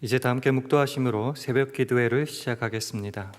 이제 다 함께 묵도하심으로 새벽 기도회를 시작하겠습니다.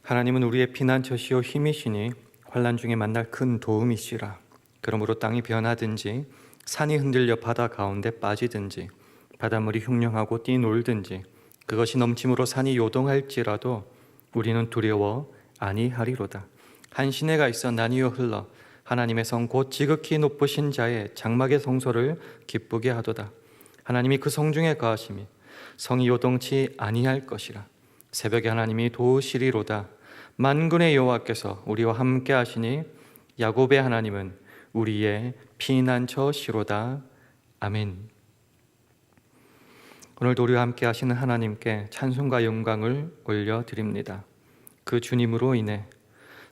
하나님은 우리의 피난처시요 힘이시니 환난 중에 만날 큰 도움이시라. 그러므로 땅이 변하든지 산이 흔들려 바다 가운데 빠지든지 바닷물이 흉령하고 뛰놀든지 그것이 넘침으로 산이 요동할지라도 우리는 두려워 아니하리로다. 한 시내가 있어 나뉘어 흘러 하나님의 성 곧 지극히 높으신 자의 장막의 성소를 기쁘게 하도다. 하나님이 그 성 중에 거하심이 성이 요동치 아니할 것이라. 새벽에 하나님이 도우시리로다. 만군의 여호와께서 우리와 함께 하시니 야곱의 하나님은 우리의 피난처시로다. 아멘. 오늘도 우리와 함께 하시는 하나님께 찬송과 영광을 올려드립니다. 그 주님으로 인해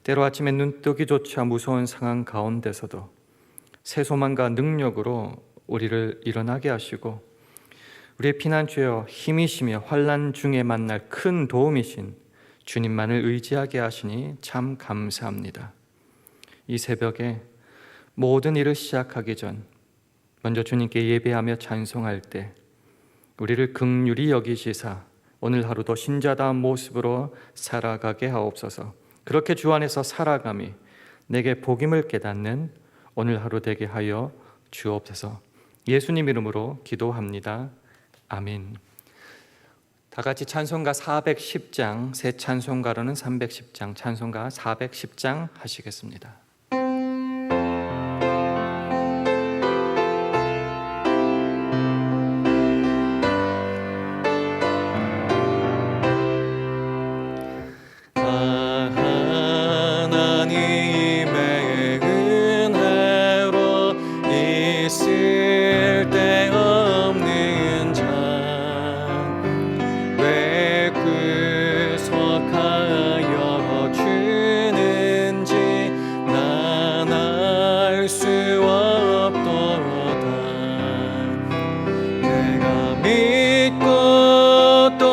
때로 아침에 눈뜨기조차 무서운 상황 가운데서도 새 소망과 능력으로 우리를 일어나게 하시고 우리의 피난처여 힘이시며 환난 중에 만날 큰 도움이신 주님만을 의지하게 하시니 참 감사합니다. 이 새벽에 모든 일을 시작하기 전 먼저 주님께 예배하며 찬송할 때 우리를 긍휼히 여기시사 오늘 하루도 신자다운 모습으로 살아가게 하옵소서. 그렇게 주 안에서 살아감이 내게 복임을 깨닫는 오늘 하루 되게 하여 주옵소서. 예수님 이름으로 기도합니다. 아멘. 다 같이 찬송가 410장, 새 찬송가로는 310장, 찬송가 410장 하시겠습니다. 하나님의 은혜로 있을 때 없는 자 왜 구속하여 주는지 난 알 수 없도다. 내가 믿고 또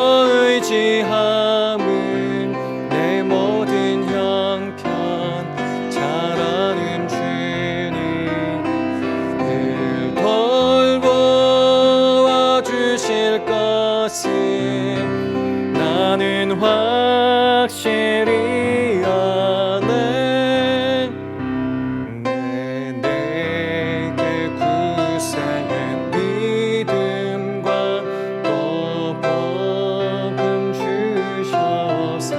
의지함은 내 모든 형편 잘 아는 주님 늘 돌보아 주실 것을 나는 확실히 아네. 내게 굳센 믿음과 또 복음 주셔서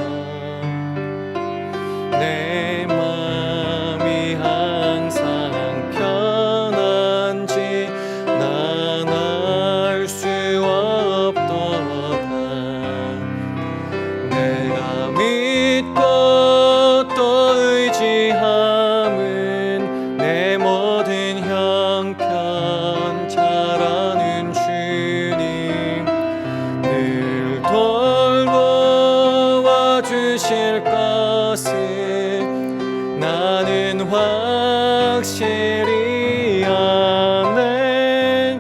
내 맘이 항상 편한지 난 알 수 없도다. 내가 믿고 또 의지함은 내 모든 형편 잘 아는 주님 늘 돌보아 주실 것을 나는 확실히 아네.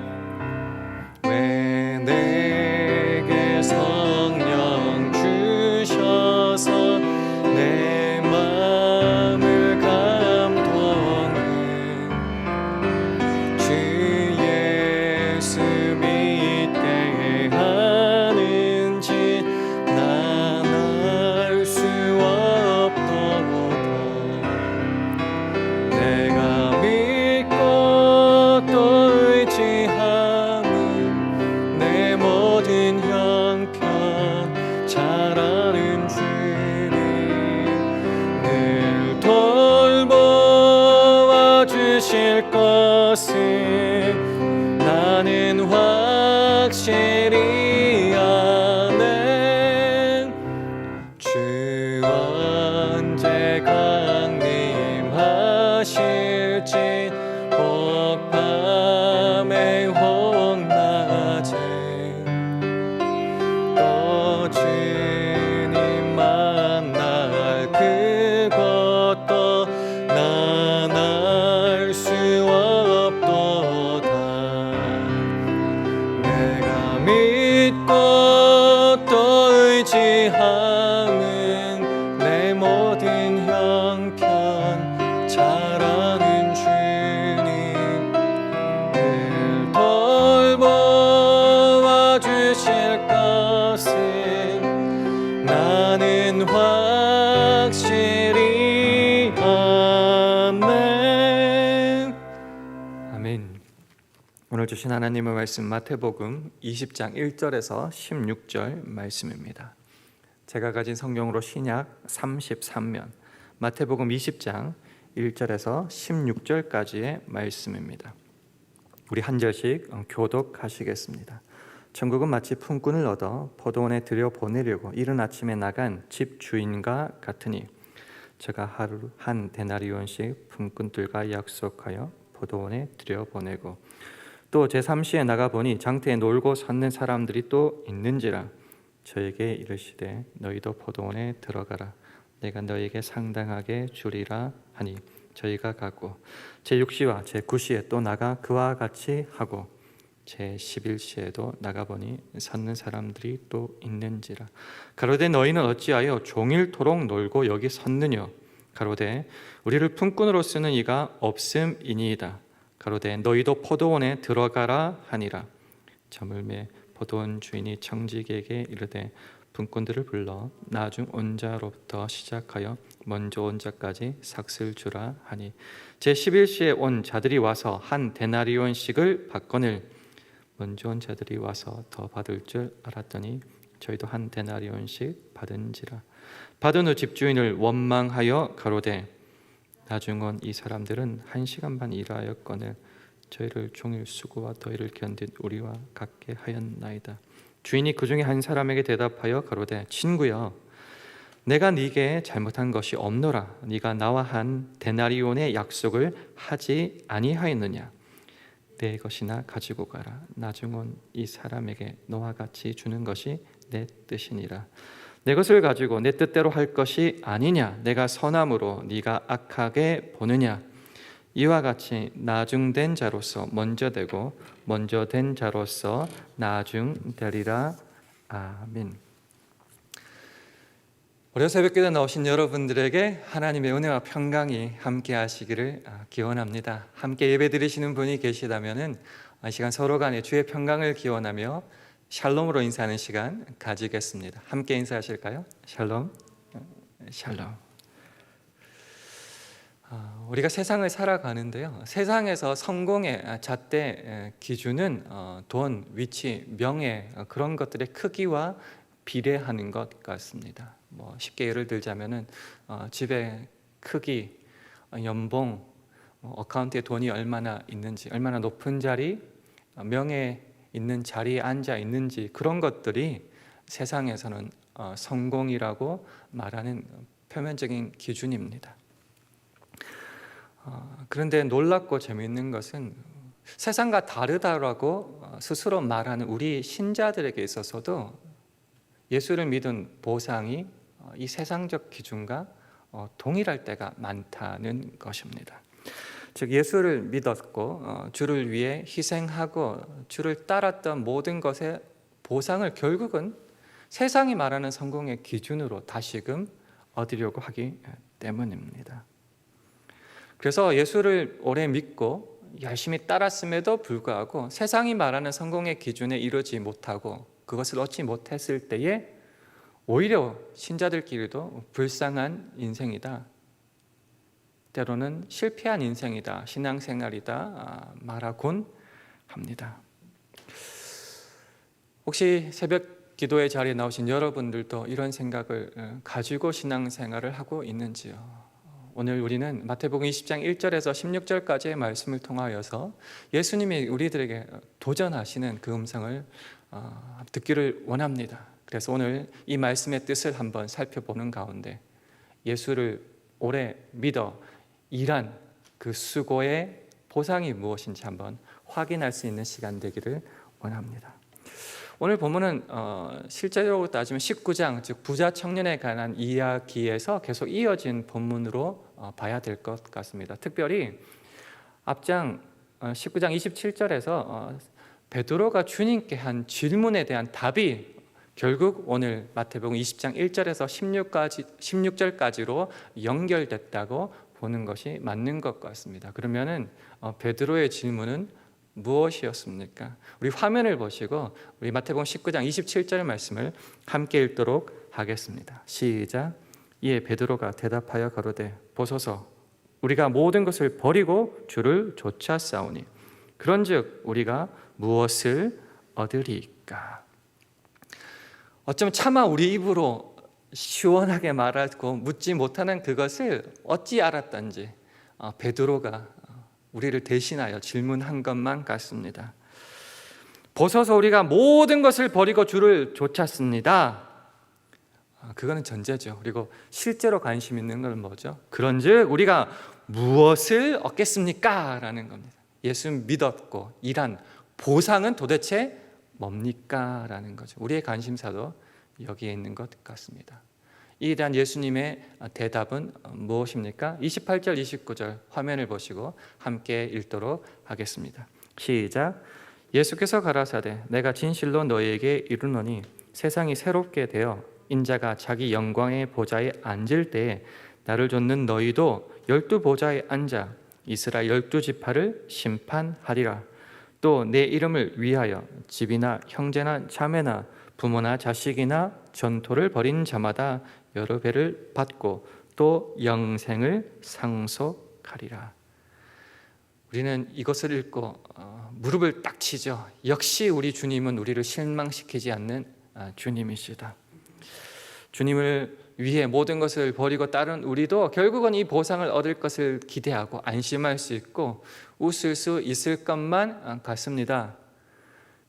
왜 내게 성령 주셔서 내 마음을 감동은 주 예수 믿게 하는지 난 알 수 없도다. 내가 믿고 또 의지함은 내 모든 형편 잘 아는 주님 늘 돌보아 주실 것을 나는 확실히 아네. 주 언제 강림하실지 복밤의 홍 아멘. 오늘 주신 하나님의 말씀 마태복음 20장 1절에서 16절 말씀입니다. 제가 가진 성경으로 신약 33면 마태복음 20장 1절에서 16절까지의 말씀입니다. 우리 한 절씩 교독하시겠습니다. 천국은 마치 품꾼을 얻어 포도원에 들여보내려고 이른 아침에 나간 집 주인과 같으니 제가 하루 한 데나리온씩 품꾼들과 약속하여 포도원에 들여보내고 또 제3시에 나가보니 장터에 놀고 섰는 사람들이 또 있는지라 저에게 이르시되 너희도 포도원에 들어가라 내가 너희에게 상당하게 주리라 하니 저희가 가고 제6시와 제9시에 또 나가 그와 같이 하고 제11시에도 나가보니 섰는 사람들이 또 있는지라 가로되 너희는 어찌하여 종일토록 놀고 여기 섰느냐 가로되 우리를 품꾼으로 쓰는 이가 없음이니이다 가로되 너희도 포도원에 들어가라 하니라 저물매 포도원 주인이 청지기에게 이르되 품꾼들을 불러 나중 온 자로부터 시작하여 먼저 온 자까지 삭슬 주라 하니 제11시에 온 자들이 와서 한 데나리온씩을 받거늘 먼저 온 자들이 와서 더 받을 줄 알았더니 저희도 한 데나리온씩 받은지라 받은 후 집주인을 원망하여 가로되 나중 온 이 사람들은 1시간 반 일하였거늘 저희를 종일 수고와 더위를 견딘 우리와 같게 하였나이다. 주인이 그 중에 한 사람에게 대답하여 가로되 친구여 내가 네게 잘못한 것이 없노라 네가 나와 한 데나리온의 약속을 하지 아니하였느냐 내 것이나 가지고 가라 나중 온 이 사람에게 너와 같이 주는 것이 내 뜻이니라 내 것을 가지고 내 뜻대로 할 것이 아니냐 내가 선함으로 네가 악하게 보느냐 이와 같이 나중된 자로서 먼저 되고 먼저 된 자로서 나중되리라. 아멘. 어려 새벽기도 나오신 여러분들에게 하나님의 은혜와 평강이 함께 하시기를 기원합니다. 함께 예배 드리시는 분이 계시다면 이 시간 서로 간에 주의 평강을 기원하며 샬롬으로 인사하는 시간 가지겠습니다. 함께 인사하실까요? 샬롬, 샬롬. 우리가 세상을 살아가는데요. 세상에서 성공의 잣대 기준은 돈, 위치, 명예 그런 것들의 크기와 비례하는 것 같습니다. 쉽게 예를 들자면은 집의 크기, 연봉, 어카운트에 돈이 얼마나 있는지, 얼마나 높은 자리, 명예 있는 자리에 앉아 있는지 그런 것들이 세상에서는 성공이라고 말하는 표면적인 기준입니다. 그런데 놀랍고 재미있는 것은 세상과 다르다라고 스스로 말하는 우리 신자들에게 있어서도 예수를 믿은 보상이 이 세상적 기준과 동일할 때가 많다는 것입니다. 즉 예수를 믿었고 주를 위해 희생하고 주를 따랐던 모든 것의 보상을 결국은 세상이 말하는 성공의 기준으로 다시금 얻으려고 하기 때문입니다. 그래서 예수를 오래 믿고 열심히 따랐음에도 불구하고 세상이 말하는 성공의 기준에 이르지 못하고 그것을 얻지 못했을 때에 오히려 신자들끼리도 불쌍한 인생이다, 때로는 실패한 인생이다, 신앙생활이다 말하곤 합니다. 혹시 새벽 기도의 자리에 나오신 여러분들도 이런 생각을 가지고 신앙생활을 하고 있는지요? 오늘 우리는 마태복음 20장 1절에서 16절까지의 말씀을 통하여서 예수님이 우리들에게 도전하시는 그 음성을 듣기를 원합니다. 그래서 오늘 이 말씀의 뜻을 한번 살펴보는 가운데 예수를 오래 믿어 일한 그 수고의 보상이 무엇인지 한번 확인할 수 있는 시간 되기를 원합니다. 오늘 본문은 실제로 따지면 19장 즉 부자 청년에 관한 이야기에서 계속 이어진 본문으로 봐야 될 것 같습니다. 특별히 앞장 19장 27절에서 베드로가 주님께 한 질문에 대한 답이 결국 오늘 마태복음 20장 1절에서 16절까지로 연결됐다고 보는 것이 맞는 것 같습니다. 그러면은 베드로의 질문은 무엇이었습니까? 우리 화면을 보시고 우리 마태복음 19장 27절 말씀을 함께 읽도록 하겠습니다. 시작. 이에 베드로가 대답하여 가로되 보소서 우리가 모든 것을 버리고 주를 쫓아싸우니 그런즉 우리가 무엇을 얻으리까? 어쩌면 차마 우리 입으로 시원하게 말하고 묻지 못하는 그것을 어찌 알았던지 베드로가 우리를 대신하여 질문한 것만 같습니다. 보소서 우리가 모든 것을 버리고 주를 쫓았습니다. 그거는 전제죠. 그리고 실제로 관심 있는 건 뭐죠? 그런즉 우리가 무엇을 얻겠습니까? 라는 겁니다. 예수 믿었고 일한 보상은 도대체 뭡니까? 라는 거죠. 우리의 관심사도 여기에 있는 것 같습니다. 이에 대한 예수님의 대답은 무엇입니까? 28절, 29절 화면을 보시고 함께 읽도록 하겠습니다. 시작. 예수께서 가라사대 내가 진실로 너희에게 이르노니 세상이 새롭게 되어 인자가 자기 영광의 보좌에 앉을 때에 나를 좇는 너희도 12보좌에 앉아 이스라엘 12지파를 심판하리라. 또 내 이름을 위하여 집이나 형제나 자매나 부모나 자식이나 전토를 벌인 자마다 여러 배를 받고 또 영생을 상속하리라. 우리는 이것을 읽고 무릎을 딱 치죠. 역시 우리 주님은 우리를 실망시키지 않는 주님이시다. 주님을 위해 모든 것을 버리고 따른 우리도 결국은 이 보상을 얻을 것을 기대하고 안심할 수 있고 웃을 수 있을 것만 같습니다.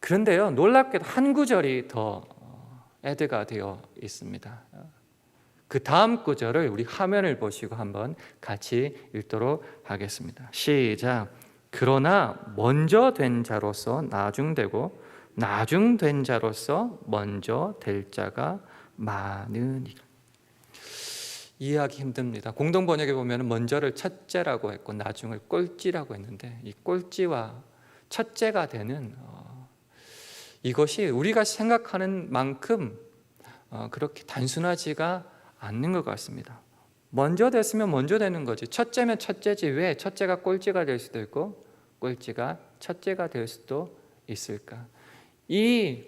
그런데요, 놀랍게도 한 구절이 더 애드가 되어 있습니다. 그 다음 구절을 우리 화면을 보시고 한번 같이 읽도록 하겠습니다. 시작. 그러나 먼저 된 자로서 나중되고 나중된 자로서 먼저 될 자가 많으니. 이해하기 힘듭니다. 공동 번역에 보면 먼저를 첫째라고 했고 나중을 꼴찌라고 했는데 이 꼴찌와 첫째가 되는 이것이 우리가 생각하는 만큼 그렇게 단순하지가 않는 것 같습니다. 먼저 됐으면 먼저 되는 거지. 첫째면 첫째지 왜 첫째가 꼴찌가 될 수도 있고 꼴찌가 첫째가 될 수도 있을까? 이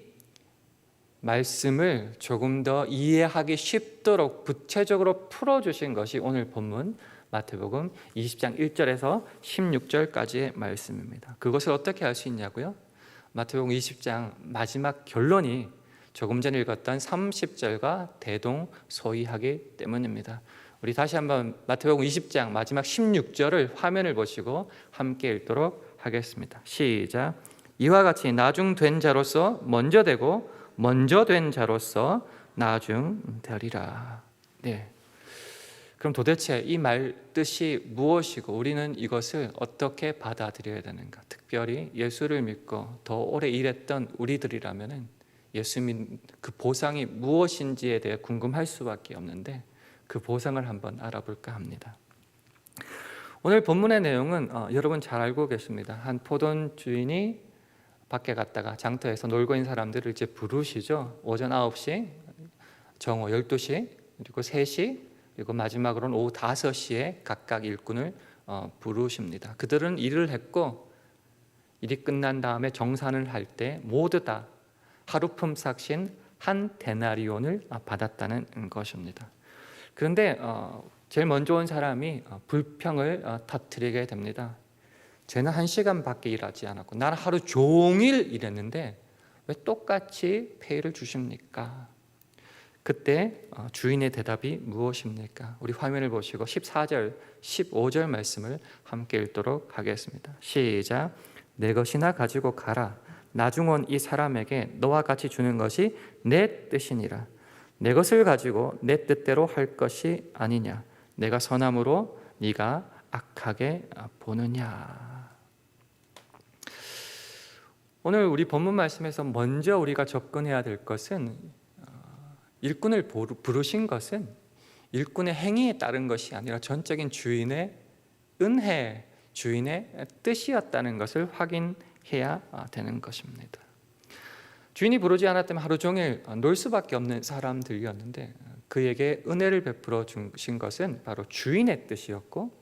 말씀을 조금 더 이해하기 쉽도록 구체적으로 풀어주신 것이 오늘 본문 마태복음 20장 1절에서 16절까지의 말씀입니다. 그것을 어떻게 알 수 있냐고요? 마태복음 20장 마지막 결론이 조금 전에 읽었던 30절과 대동소이하기 때문입니다. 우리 다시 한번 마태복음 20장 마지막 16절을 화면을 보시고 함께 읽도록 하겠습니다. 시작. 이와 같이 나중된 자로서 먼저 되고 먼저 된 자로서 나중되리라. 네. 그럼 도대체 이 말 뜻이 무엇이고 우리는 이것을 어떻게 받아들여야 되는가? 특별히 예수를 믿고 더 오래 일했던 우리들이라면은 예수 믿는 그 보상이 무엇인지에 대해 궁금할 수밖에 없는데 그 보상을 한번 알아볼까 합니다. 오늘 본문의 내용은 여러분 잘 알고 계십니다. 한 포돈 주인이 밖에 갔다가 장터에서 놀고 있는 사람들을 이제 부르시죠. 오전 9시, 정오 12시, 그리고 3시, 그리고 마지막으로는 오후 5시에 각각 일꾼을 부르십니다. 그들은 일을 했고 일이 끝난 다음에 정산을 할 때 모두 다 하루품 삭신 한 데나리온을 받았다는 것입니다. 그런데 제일 먼저 온 사람이 불평을 터뜨리게 됩니다. 쟤는 1시간밖에 일하지 않았고 나는 하루 종일 일했는데 왜 똑같이 페이를 주십니까? 그때 주인의 대답이 무엇입니까? 우리 화면을 보시고 14절, 15절 말씀을 함께 읽도록 하겠습니다. 시작. 내 것이나 가지고 가라. 나중 온 이 사람에게 너와 같이 주는 것이 내 뜻이니라. 내 것을 가지고 내 뜻대로 할 것이 아니냐. 내가 선함으로 네가 악하게 보느냐. 오늘 우리 본문 말씀에서 먼저 우리가 접근해야 될 것은 일꾼을 부르신 것은 일꾼의 행위에 따른 것이 아니라 전적인 주인의 은혜, 주인의 뜻이었다는 것을 확인해야 되는 것입니다. 주인이 부르지 않았다면 하루 종일 놀 수밖에 없는 사람들이었는데 그에게 은혜를 베풀어 주신 것은 바로 주인의 뜻이었고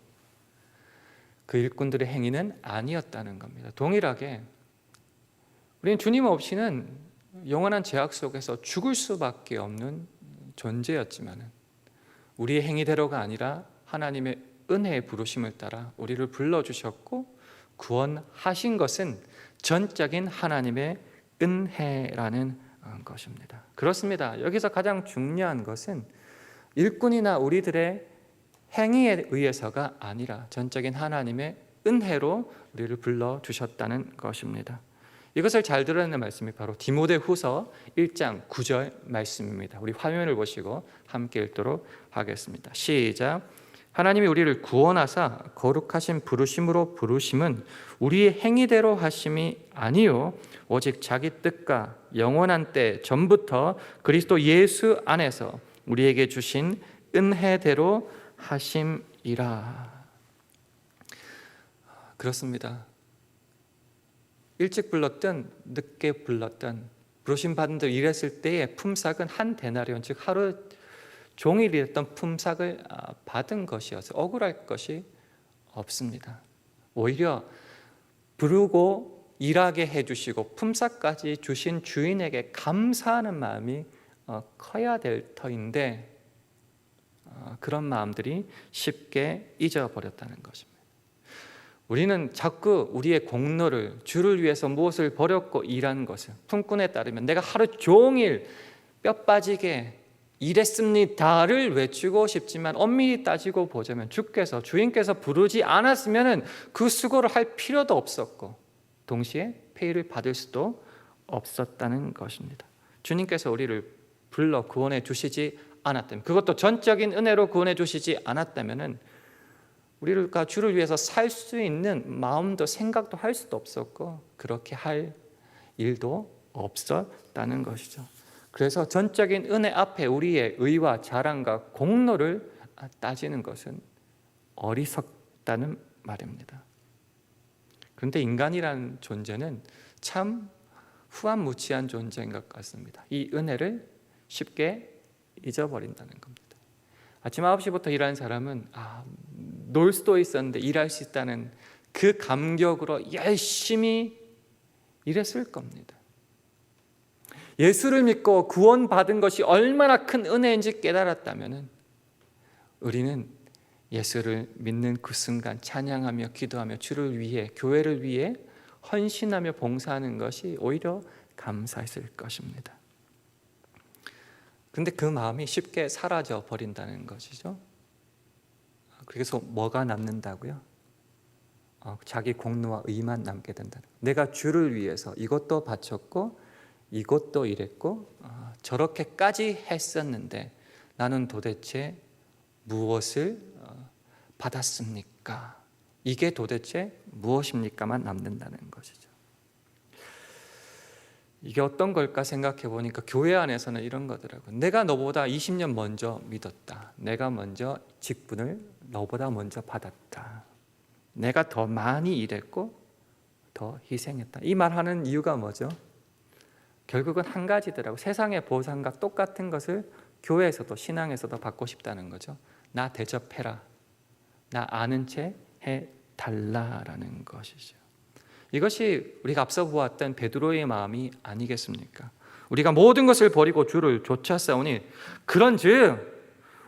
그 일꾼들의 행위는 아니었다는 겁니다. 동일하게 우리는 주님 없이는 영원한 죄악 속에서 죽을 수밖에 없는 존재였지만 우리의 행위대로가 아니라 하나님의 은혜의 부르심을 따라 우리를 불러주셨고 구원하신 것은 전적인 하나님의 은혜라는 것입니다. 그렇습니다. 여기서 가장 중요한 것은 일꾼이나 우리들의 행위에 의해서가 아니라 전적인 하나님의 은혜로 우리를 불러주셨다는 것입니다. 이것을 잘 드러내는 말씀이 바로 디모데후서 1장 9절 말씀입니다. 우리 화면을 보시고 함께 읽도록 하겠습니다. 시작. 하나님이 우리를 구원하사 거룩하신 부르심으로 부르심은 우리의 행위대로 하심이 아니요 오직 자기 뜻과 영원한 때 전부터 그리스도 예수 안에서 우리에게 주신 은혜대로 하심이라. 그렇습니다. 일찍 불렀든 늦게 불렀든 부르심 받은 들 일했을 때의 품삯은 한 데나리온, 즉 하루 종일 일했던 품삯을 받은 것이어서 억울할 것이 없습니다. 오히려 부르고 일하게 해주시고 품삯까지 주신 주인에게 감사하는 마음이 커야 될 터인데 그런 마음들이 쉽게 잊어버렸다는 것입니다. 우리는 자꾸 우리의 공로를, 주를 위해서 무엇을 버렸고 일한 것을, 품꾼에 따르면 내가 하루 종일 뼈 빠지게 일했습니다를 외치고 싶지만 엄밀히 따지고 보자면 주인께서 부르지 않았으면 그 수고를 할 필요도 없었고 동시에 페이를 받을 수도 없었다는 것입니다. 주님께서 우리를 불러 구원해 주시지 않았다면, 그것도 전적인 은혜로 구원해 주시지 않았다면 우리가 주를 위해서 살 수 있는 마음도 생각도 할 수도 없었고 그렇게 할 일도 없었다는 것이죠. 그래서 전적인 은혜 앞에 우리의 의와 자랑과 공로를 따지는 것은 어리석다는 말입니다. 그런데 인간이라는 존재는 참 후한무치한 존재인 것 같습니다. 이 은혜를 쉽게 잊어버린다는 겁니다. 아침 9시부터 일하는 사람은 놀 수도 있었는데 일할 수 있다는 그 감격으로 열심히 일했을 겁니다. 예수를 믿고 구원받은 것이 얼마나 큰 은혜인지 깨달았다면 우리는 예수를 믿는 그 순간 찬양하며 기도하며 주를 위해, 교회를 위해 헌신하며 봉사하는 것이 오히려 감사했을 것입니다. 그런데 그 마음이 쉽게 사라져 버린다는 것이죠. 그래서 뭐가 남는다고요? 자기 공로와 의만 남게 된다는 거예요. 내가 주를 위해서 이것도 바쳤고 이것도 일했고 저렇게까지 했었는데 나는 도대체 무엇을 받았습니까? 이게 도대체 무엇입니까만 남는다는 것이죠. 이게 어떤 걸까 생각해 보니까 교회 안에서는 이런 거더라고요. 내가 너보다 20년 먼저 믿었다. 내가 먼저 직분을 너보다 먼저 받았다. 내가 더 많이 일했고 더 희생했다. 이 말하는 이유가 뭐죠? 결국은 한 가지더라고요. 세상의 보상과 똑같은 것을 교회에서도 신앙에서도 받고 싶다는 거죠. 나 대접해라. 나 아는 채 해달라라는 것이죠. 이것이 우리가 앞서 보았던 베드로의 마음이 아니겠습니까? 우리가 모든 것을 버리고 주를 좇았사오니 그런즉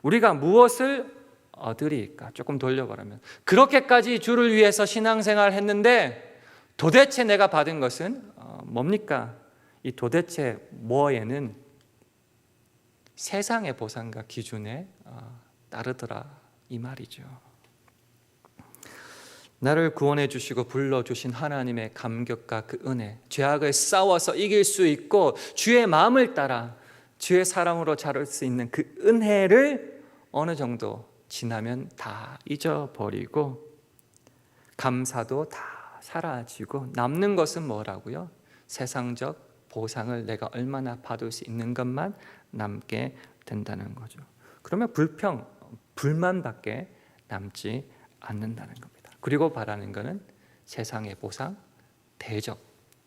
우리가 무엇을 얻으리까? 조금 돌려보라면 그렇게까지 주를 위해서 신앙생활을 했는데 도대체 내가 받은 것은 뭡니까? 이 도대체 뭐에는 세상의 보상과 기준에 따르더라 이 말이죠. 나를 구원해 주시고 불러주신 하나님의 감격과 그 은혜, 죄악을 싸워서 이길 수 있고 주의 마음을 따라 주의 사랑으로 자랄 수 있는 그 은혜를 어느 정도 지나면 다 잊어버리고 감사도 다 사라지고 남는 것은 뭐라고요? 세상적 보상을 내가 얼마나 받을 수 있는 것만 남게 된다는 거죠. 그러면 불평, 불만밖에 남지 않는다는 겁니다. 그리고 바라는 것은 세상의 보상, 대접,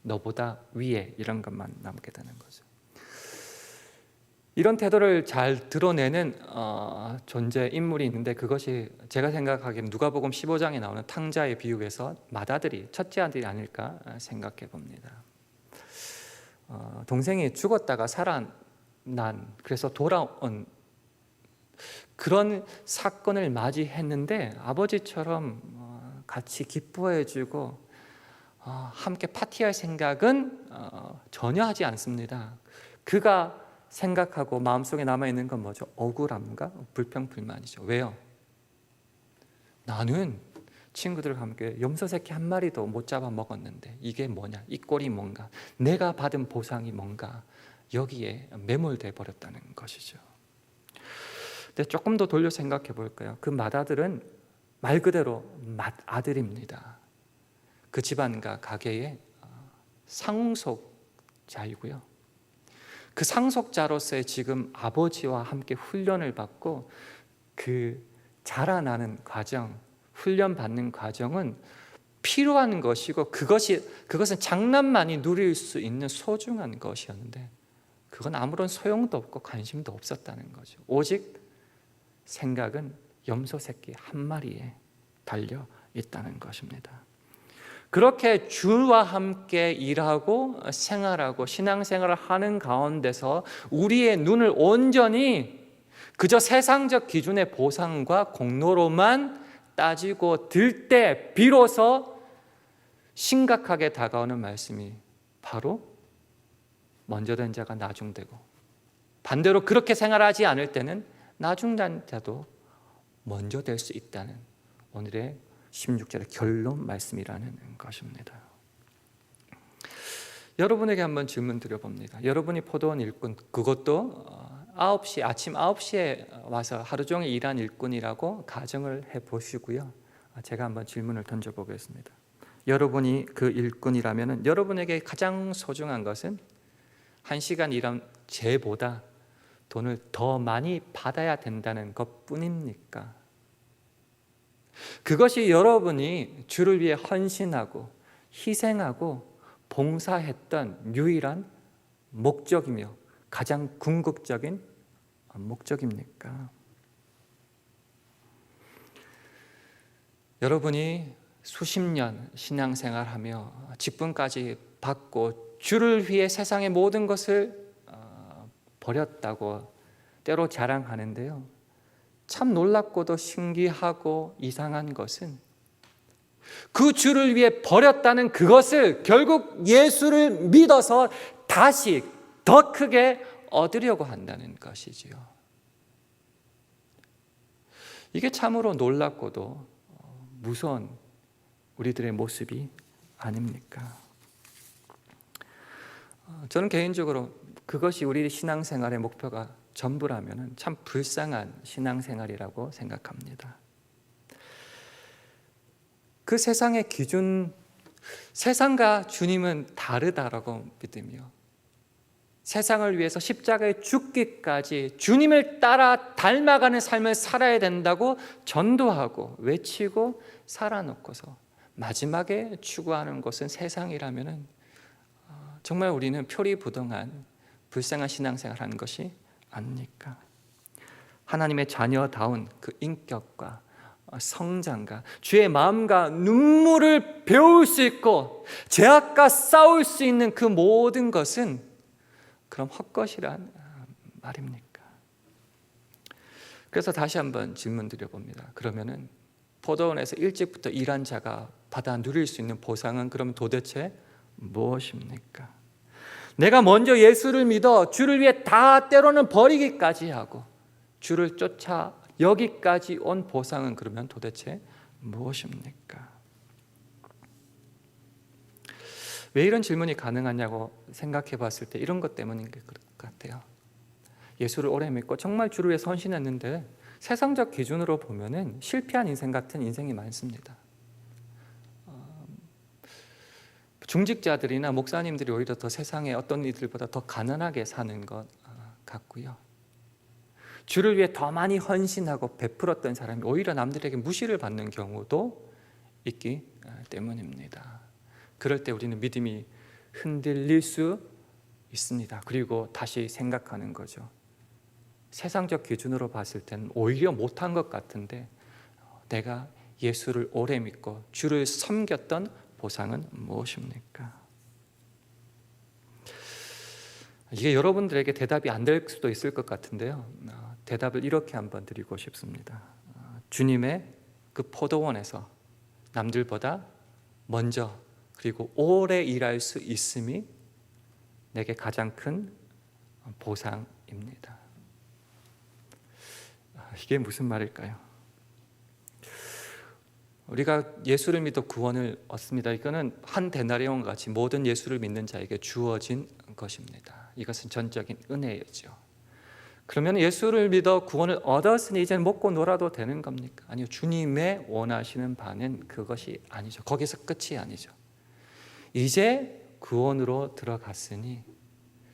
너보다 위에 이런 것만 남게 되는 거죠. 이런 태도를 잘 드러내는 존재 인물이 있는데 그것이 제가 생각하기에는 누가복음 15장에 나오는 탕자의 비유에서 맏아들이 첫째 아들이 아닐까 생각해 봅니다. 동생이 죽었다가 살아난, 그래서 돌아온 그런 사건을 맞이했는데 아버지처럼 같이 기뻐해주고 함께 파티할 생각은 전혀 하지 않습니다. 그가 생각하고 마음속에 남아있는 건 뭐죠? 억울함과 불평불만이죠. 왜요? 나는 친구들과 함께 염소새끼 한 마리도 못 잡아 먹었는데 이게 뭐냐? 이 꼴이 뭔가? 내가 받은 보상이 뭔가? 여기에 매몰돼 버렸다는 것이죠. 근데 조금 더 돌려 생각해 볼까요? 그 맏아들은 말 그대로 맏아들입니다. 그 집안과 가게의 상속자이고요. 그 상속자로서의 지금 아버지와 함께 훈련을 받고 그 자라나는 과정, 훈련받는 과정은 필요한 것이고 그것은 장남만이 누릴 수 있는 소중한 것이었는데 그건 아무런 소용도 없고 관심도 없었다는 거죠. 오직 생각은 염소 새끼 한 마리에 달려 있다는 것입니다. 그렇게 주와 함께 일하고 생활하고 신앙생활을 하는 가운데서 우리의 눈을 온전히 그저 세상적 기준의 보상과 공로로만 따지고 들 때 비로소 심각하게 다가오는 말씀이 바로 먼저 된 자가 나중되고 반대로 그렇게 생활하지 않을 때는 나중된 자도 먼저 될 수 있다는 오늘의 16절의 결론 말씀이라는 것입니다. 여러분에게 한번 질문 드려봅니다. 여러분이 포도원 일꾼, 그것도 아침 9시에 와서 하루 종일 일한 일꾼이라고 가정을 해보시고요. 제가 한번 질문을 던져보겠습니다. 여러분이 그 일꾼이라면 여러분에게 가장 소중한 것은 1시간 일한 죄보다 돈을 더 많이 받아야 된다는 것뿐입니까? 그것이 여러분이 주를 위해 헌신하고 희생하고 봉사했던 유일한 목적이며 가장 궁극적인 목적입니까? 여러분이 수십 년 신앙생활하며 직분까지 받고 주를 위해 세상의 모든 것을 버렸다고 때로 자랑하는데요, 참 놀랍고도 신기하고 이상한 것은 그 주를 위해 버렸다는 그것을 결국 예수를 믿어서 다시 더 크게 얻으려고 한다는 것이지요. 이게 참으로 놀랍고도 무서운 우리들의 모습이 아닙니까? 저는 개인적으로 그것이 우리 신앙생활의 목표가 전부라면 참 불쌍한 신앙생활이라고 생각합니다. 그 세상의 기준, 세상과 주님은 다르다라고 믿으며 세상을 위해서 십자가에 죽기까지 주님을 따라 닮아가는 삶을 살아야 된다고 전도하고 외치고 살아놓고서 마지막에 추구하는 것은 세상이라면 정말 우리는 표리부동한 불쌍한 신앙생활을 하는 것이 아닙니까? 하나님의 자녀다운 그 인격과 성장과 주의 마음과 눈물을 배울 수 있고 죄악과 싸울 수 있는 그 모든 것은 그럼 헛것이란 말입니까? 그래서 다시 한번 질문 드려봅니다. 그러면은 포도원에서 일찍부터 일한 자가 받아 누릴 수 있는 보상은 그럼 도대체 무엇입니까? 내가 먼저 예수를 믿어 주를 위해 다 때로는 버리기까지 하고 주를 쫓아 여기까지 온 보상은 그러면 도대체 무엇입니까? 왜 이런 질문이 가능하냐고 생각해 봤을 때 이런 것 때문인 것 같아요. 예수를 오래 믿고 정말 주를 위해 헌신했는데 세상적 기준으로 보면은 실패한 인생 같은 인생이 많습니다. 중직자들이나 목사님들이 오히려 더 세상에 어떤 이들보다 더 가난하게 사는 것 같고요. 주를 위해 더 많이 헌신하고 베풀었던 사람이 오히려 남들에게 무시를 받는 경우도 있기 때문입니다. 그럴 때 우리는 믿음이 흔들릴 수 있습니다. 그리고 다시 생각하는 거죠. 세상적 기준으로 봤을 때는 오히려 못한 것 같은데 내가 예수를 오래 믿고 주를 섬겼던 보상은 무엇입니까? 이게 여러분들에게 대답이 안 될 수도 있을 것 같은데요, 대답을 이렇게 한번 드리고 싶습니다. 주님의 그 포도원에서 남들보다 먼저 그리고 오래 일할 수 있음이 내게 가장 큰 보상입니다. 이게 무슨 말일까요? 우리가 예수를 믿어 구원을 얻습니다. 이거는 한 데나리온과 같이 모든 예수를 믿는 자에게 주어진 것입니다. 이것은 전적인 은혜이죠. 그러면 예수를 믿어 구원을 얻었으니 이제는 먹고 놀아도 되는 겁니까? 아니요. 주님의 원하시는 바는 그것이 아니죠. 거기서 끝이 아니죠. 이제 구원으로 들어갔으니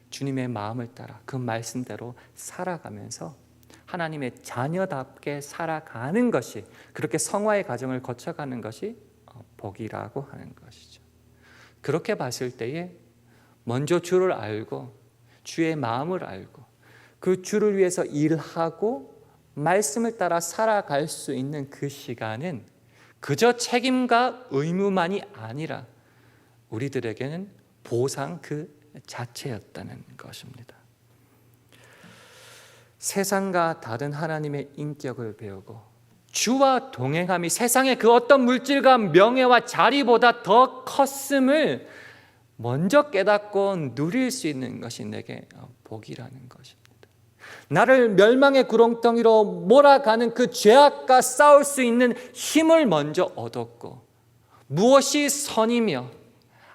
주님의 마음을 따라 그 말씀대로 살아가면서 하나님의 자녀답게 살아가는 것이, 그렇게 성화의 과정을 거쳐가는 것이 복이라고 하는 것이죠. 그렇게 봤을 때에 먼저 주를 알고 주의 마음을 알고 그 주를 위해서 일하고 말씀을 따라 살아갈 수 있는 그 시간은 그저 책임과 의무만이 아니라 우리들에게는 보상 그 자체였다는 것입니다. 세상과 다른 하나님의 인격을 배우고 주와 동행함이 세상의 그 어떤 물질과 명예와 자리보다 더 컸음을 먼저 깨닫고 누릴 수 있는 것이 내게 복이라는 것입니다. 나를 멸망의 구렁텅이로 몰아가는 그 죄악과 싸울 수 있는 힘을 먼저 얻었고, 무엇이 선이며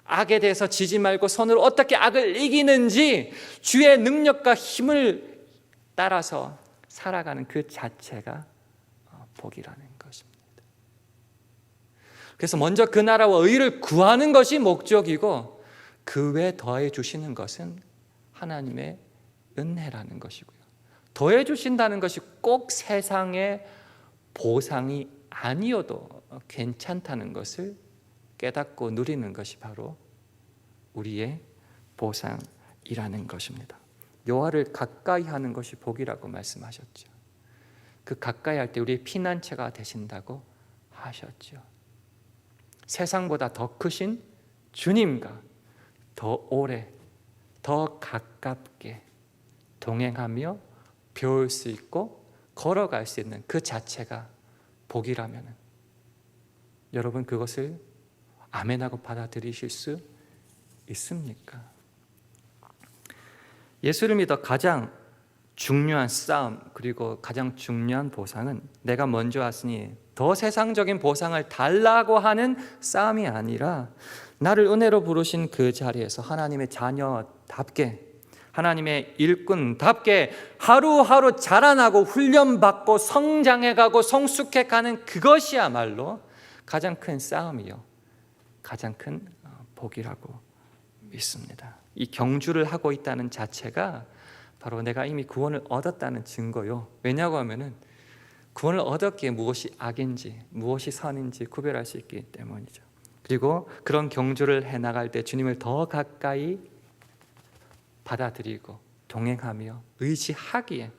악에 대해서 지지 말고 손으로 어떻게 악을 이기는지 주의 능력과 힘을 따라서 살아가는 그 자체가 복이라는 것입니다. 그래서 먼저 그 나라와 의를 구하는 것이 목적이고, 그 외에 더해 주시는 것은 하나님의 은혜라는 것이고요. 더해 주신다는 것이 꼭 세상의 보상이 아니어도 괜찮다는 것을 깨닫고 누리는 것이 바로 우리의 보상이라는 것입니다. 여호와를 가까이 하는 것이 복이라고 말씀하셨죠. 그 가까이 할 때 우리의 피난처가 되신다고 하셨죠. 세상보다 더 크신 주님과 더 오래, 더 가깝게 동행하며 배울 수 있고 걸어갈 수 있는 그 자체가 복이라면 여러분 그것을 아멘하고 받아들이실 수 있습니까? 예수를 믿어 가장 중요한 싸움, 그리고 가장 중요한 보상은 내가 먼저 왔으니 더 세상적인 보상을 달라고 하는 싸움이 아니라 나를 은혜로 부르신 그 자리에서 하나님의 자녀답게, 하나님의 일꾼답게 하루하루 자라나고 훈련받고 성장해가고 성숙해가는 그것이야말로 가장 큰 싸움이요, 가장 큰 복이라고 믿습니다. 이 경주를 하고 있다는 자체가 바로 내가 이미 구원을 얻었다는 증거요. 왜냐고 하면은 구원을 얻었기에 무엇이 악인지 무엇이 선인지 구별할 수 있기 때문이죠. 그리고 그런 경주를 해나갈 때 주님을 더 가까이 받아들이고 동행하며 의지하기에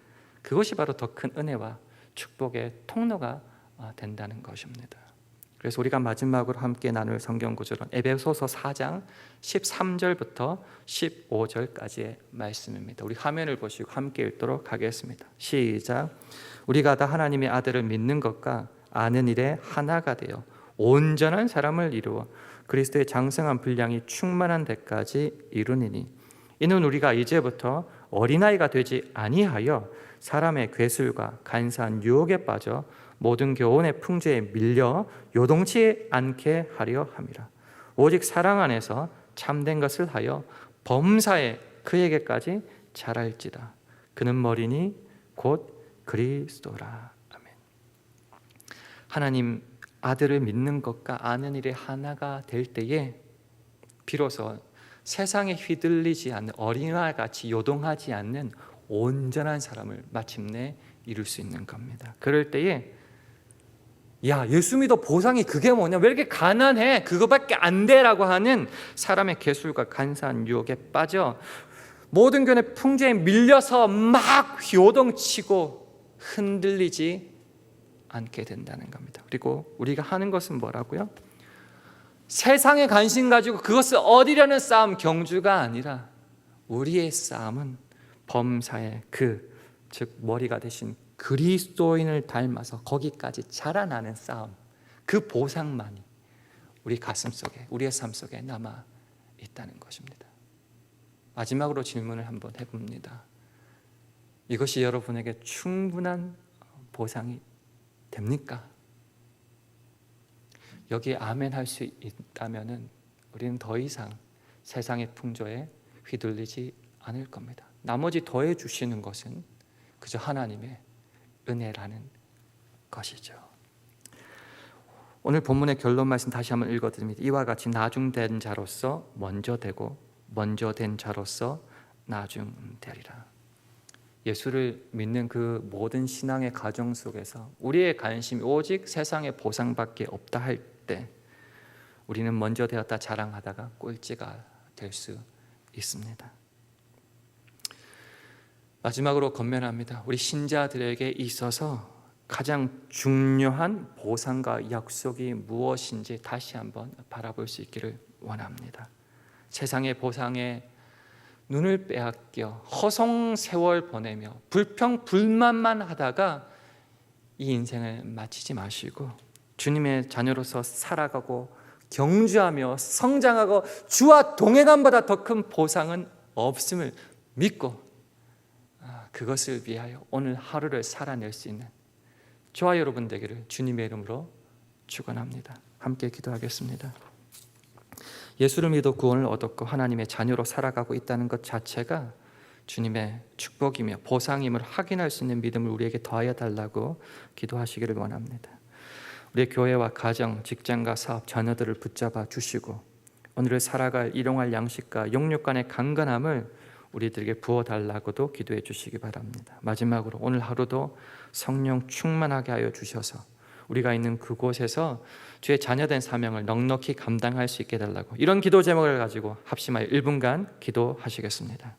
그것이 바로 더 큰 은혜와 축복의 통로가 된다는 것입니다. 그래서 우리가 마지막으로 함께 나눌 성경 구절은 에베소서 4장 13절부터 15절까지의 말씀입니다. 우리 화면을 보시고 함께 읽도록 하겠습니다. 시작. 우리가 다 하나님의 아들을 믿는 것과 아는 일에 하나가 되어 온전한 사람을 이루어 그리스도의 장성한 분량이 충만한 데까지 이루니니, 이는 우리가 이제부터 어린아이가 되지 아니하여 사람의 괴술과 간사한 유혹에 빠져 모든 교훈의 풍조에 밀려 요동치 않게 하려 함이라. 오직 사랑 안에서 참된 것을 하여 범사에 그에게까지 자랄지다. 그는 머리니 곧 그리스도라. 아멘. 하나님 아들을 믿는 것과 아는 일에 하나가 될 때에 비로소 세상에 휘둘리지 않는 어린아이같이 요동하지 않는 온전한 사람을 마침내 이룰 수 있는 겁니다. 그럴 때에 야, 예수 믿어 보상이 그게 뭐냐? 왜 이렇게 가난해? 그거밖에 안 돼라고 하는 사람의 괴술과 간사한 유혹에 빠져 모든 교훈의 풍조에 밀려서 막 요동치고 흔들리지 않게 된다는 겁니다. 그리고 우리가 하는 것은 뭐라고요? 세상의 관심 가지고 그것을 얻으려는 싸움, 경주가 아니라 우리의 싸움은 범사의 즉 머리가 되신 그리스도인을 닮아서 거기까지 자라나는 싸움, 그 보상만이 우리 가슴 속에, 우리의 삶 속에 남아 있다는 것입니다. 마지막으로 질문을 한번 해봅니다. 이것이 여러분에게 충분한 보상이 됩니까? 여기에 아멘 할 수 있다면 우리는 더 이상 세상의 풍조에 휘둘리지 않을 겁니다. 나머지 더해 주시는 것은 그저 하나님의 은혜라는 것이죠. 오늘 본문의 결론 말씀 다시 한번 읽어드립니다. 이와 같이 나중된 자로서 먼저 되고 먼저 된 자로서 나중되리라. 예수를 믿는 그 모든 신앙의 과정 속에서 우리의 관심이 오직 세상의 보상밖에 없다 할 때 우리는 먼저 되었다 자랑하다가 꼴찌가 될 수 있습니다. 마지막으로 권면합니다. 우리 신자들에게 있어서 가장 중요한 보상과 약속이 무엇인지 다시 한번 바라볼 수 있기를 원합니다. 세상의 보상에 눈을 빼앗겨 허송 세월 보내며 불평불만만 하다가 이 인생을 마치지 마시고 주님의 자녀로서 살아가고 경주하며 성장하고 주와 동행함보다 더 큰 보상은 없음을 믿고 그것을 위하여 오늘 하루를 살아낼 수 있는 저와 여러분 되기를 주님의 이름으로 축원합니다. 함께 기도하겠습니다. 예수를 믿어 구원을 얻었고 하나님의 자녀로 살아가고 있다는 것 자체가 주님의 축복이며 보상임을 확인할 수 있는 믿음을 우리에게 더하여 달라고 기도하시기를 원합니다. 우리의 교회와 가정, 직장과 사업, 자녀들을 붙잡아 주시고 오늘을 살아갈 일용할 양식과 영육 간의 강건함을 우리들에게 부어달라고도 기도해 주시기 바랍니다. 마지막으로 오늘 하루도 성령 충만하게 하여 주셔서 우리가 있는 그곳에서 주의 자녀된 사명을 넉넉히 감당할 수 있게 해달라고 이런 기도 제목을 가지고 합심하여 1분간 기도하시겠습니다.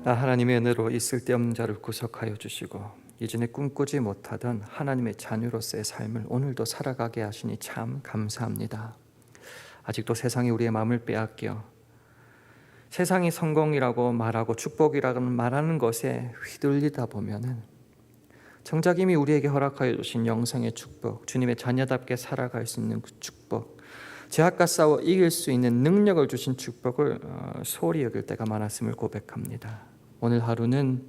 하나님의 은혜로 이 쓸데없는 자를 구속하여 주시고 이전에 꿈꾸지 못하던 하나님의 자녀로서의 삶을 오늘도 살아가게 하시니 참 감사합니다. 아직도 세상이 우리의 마음을 빼앗겨 세상이 성공이라고 말하고 축복이라고 말하는 것에 휘둘리다 보면은 정작 이미 우리에게 허락하여 주신 영생의 축복, 주님의 자녀답게 살아갈 수 있는 그 축복, 죄악과 싸워 이길 수 있는 능력을 주신 축복을 소홀히 여길 때가 많았음을 고백합니다. 오늘 하루는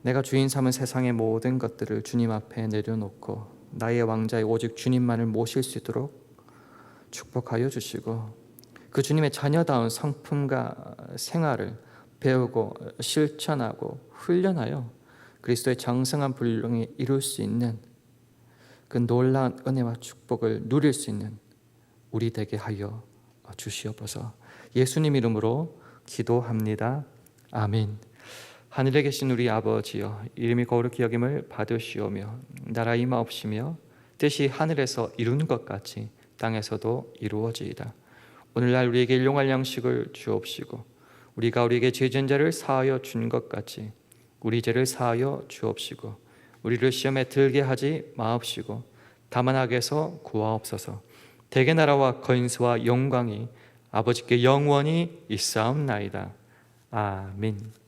내가 주인 삼은 세상의 모든 것들을 주님 앞에 내려놓고 나의 왕자의 오직 주님만을 모실 수 있도록 축복하여 주시고 그 주님의 자녀다운 성품과 생활을 배우고 실천하고 훈련하여 그리스도의 장성한 분량이 이룰 수 있는 그 놀라운 은혜와 축복을 누릴 수 있는 우리 되게 하여 주시옵소서. 예수님 이름으로 기도합니다. 아멘. 하늘에 계신 우리 아버지여, 이름이 거룩히 여김을 받으시오며 나라 임하옵시며 뜻이 하늘에서 이룬 것 같이 땅에서도 이루어지이다. 오늘날 우리에게 일용할 양식을 주옵시고 우리가 우리에게 죄진 자를 사하여 준 것 같이 우리 죄를 사하여 주옵시고 우리를 시험에 들게 하지 마옵시고 다만 악에서 구하옵소서. 대개 나라와 권세와 영광이 아버지께 영원히 있사옵나이다. 아멘.